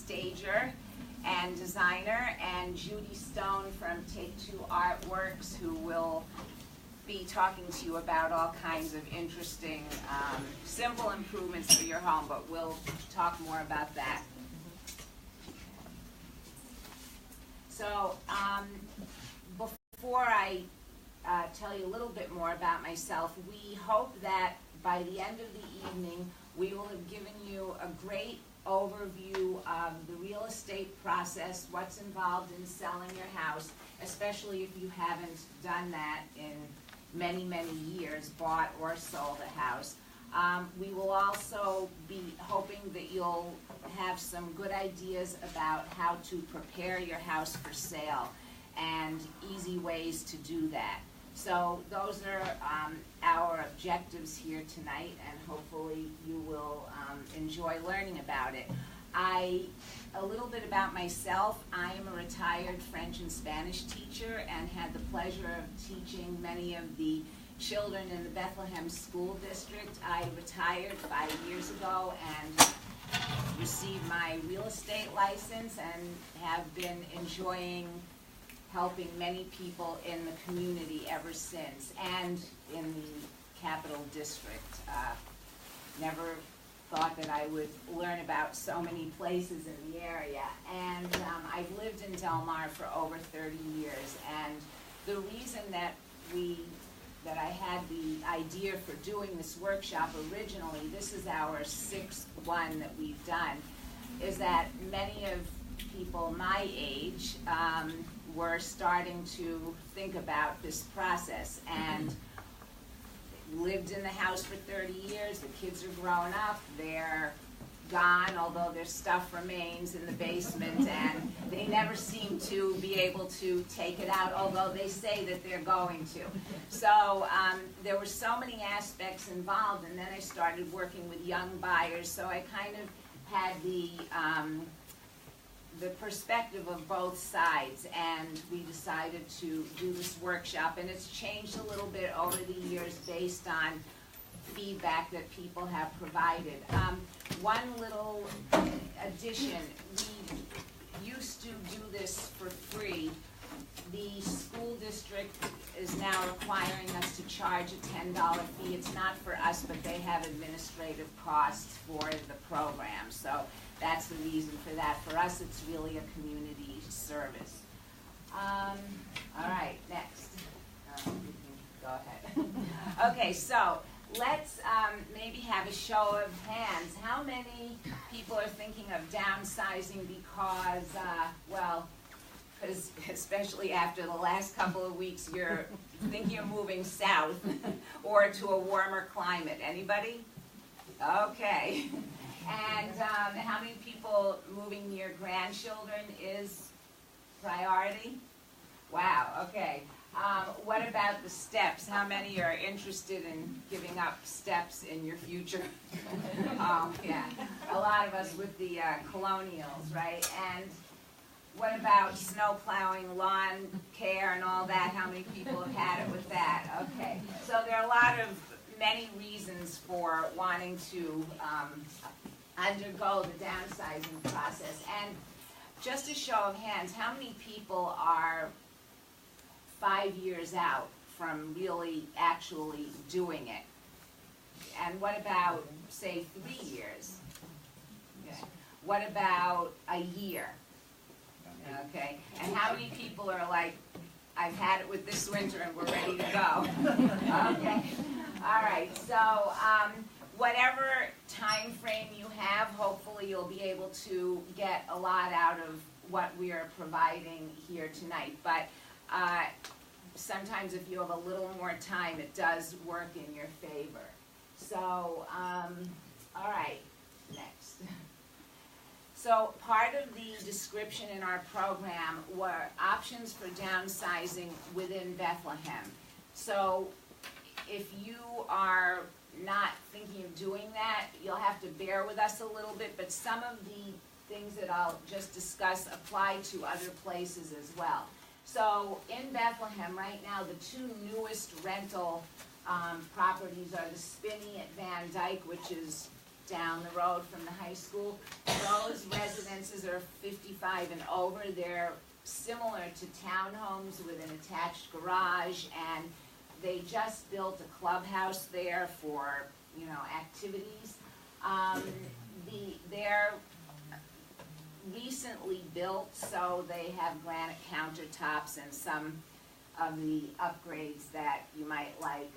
stager and designer, and Judy Stone from Take Two Artworks, who will be talking to you about all kinds of interesting, simple improvements for your home, but we'll talk more about that. So, before I tell you a little bit more about myself, we hope that by the end of the evening, we will have given you a great overview of the real estate process, what's involved in selling your house, especially if you haven't done that in many, many years, bought or sold a house. We will also be hoping that you'll have some good ideas about how to prepare your house for sale and easy ways to do that. So those are our objectives here tonight, and hopefully you will enjoy learning about it. A little bit about myself. I am a retired French and Spanish teacher and had the pleasure of teaching many of the children in the Bethlehem School District. I retired 5 years ago and received my real estate license and have been enjoying helping many people in the community ever since, and in the Capital District. Never thought that I would learn about so many places in the area. And I've lived in Del Mar for over 30 years, and the reason that I had the idea for doing this workshop originally, this is our 6th one that we've done, is that many of people my age were starting to think about this process, and lived in the house for 30 years, the kids are grown up, they're gone, although their stuff remains in the basement, and they never seem to be able to take it out, although they say that they're going to. So there were so many aspects involved, and then I started working with young buyers, so I kind of had the perspective of both sides, and we decided to do this workshop, and it's changed a little bit over the years based on feedback that people have provided. One little addition, we used to do this for free. The school district is now requiring us to charge a $10 fee. It's not for us, but they have administrative costs for the program, so that's the reason for that. For us, it's really a community service. All right, next. Go ahead. Okay, so let's maybe have a show of hands. How many people are thinking of downsizing because, well, because especially after the last couple of weeks, you're thinking of moving south or to a warmer climate? Anybody? Okay. And how many people moving near grandchildren is priority? Wow, okay. What about the steps? How many are interested in giving up steps in your future? Yeah, a lot of us with the colonials, right? And what about snow plowing, lawn care, and all that? How many people have had it with that? Okay, so there are a lot of many reasons for wanting to undergo the downsizing process. And just a show of hands, how many people are 5 years out from really actually doing it? And what about, say, 3 years? Okay. What about a year? Okay. And how many people are like, I've had it with this winter and we're ready to go? Okay. All right. So whatever time frame you have, hopefully you'll be able to get a lot out of what we are providing here tonight. But sometimes if you have a little more time, it does work in your favor. So, all right, next. So part of the description in our program were options for downsizing within Bethlehem. So if you are not thinking of doing that, you'll have to bear with us a little bit, but some of the things that I'll just discuss apply to other places as well. So in Bethlehem right now, the two newest rental properties are the Spinney at Van Dyke, which is down the road from the high school. Those residences are are 55 and over. They're similar to townhomes with an attached garage, and they just built a clubhouse there for, you know, activities. They're recently built, so they have granite countertops and some of the upgrades that you might like.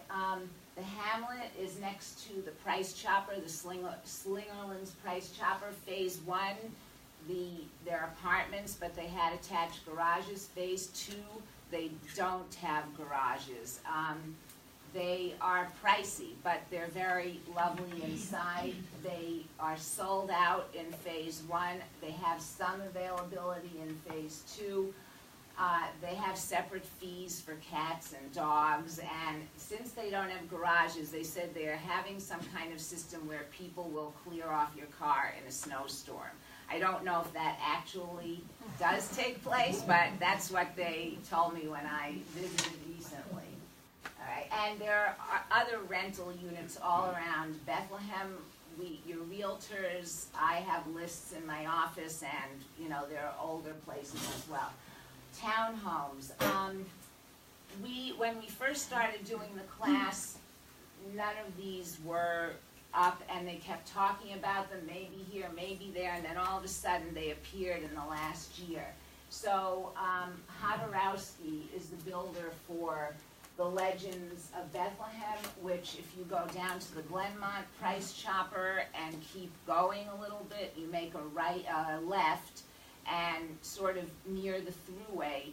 The Hamlet is next to the Price Chopper, the Slingerland's Price Chopper. Phase 1, they're apartments, but they had attached garages. Phase 2, they don't have garages. They are pricey, but they're very lovely inside. They are sold out in Phase 1. They have some availability in Phase 2. They have separate fees for cats and dogs, and since they don't have garages, they said they're having some kind of system where people will clear off your car in a snowstorm. I don't know if that actually does take place, but that's what they told me when I visited recently. All right, and there are other rental units all around Bethlehem. Your realtors, I have lists in my office, and you know, there are older places as well. Townhomes. When we first started doing the class, none of these were up, and they kept talking about them, maybe here, maybe there, and then all of a sudden they appeared in the last year. So Hodorowski is the builder for the Legends of Bethlehem, which if you go down to the Glenmont Price Chopper and keep going a little bit, you make a left, and sort of near the thruway,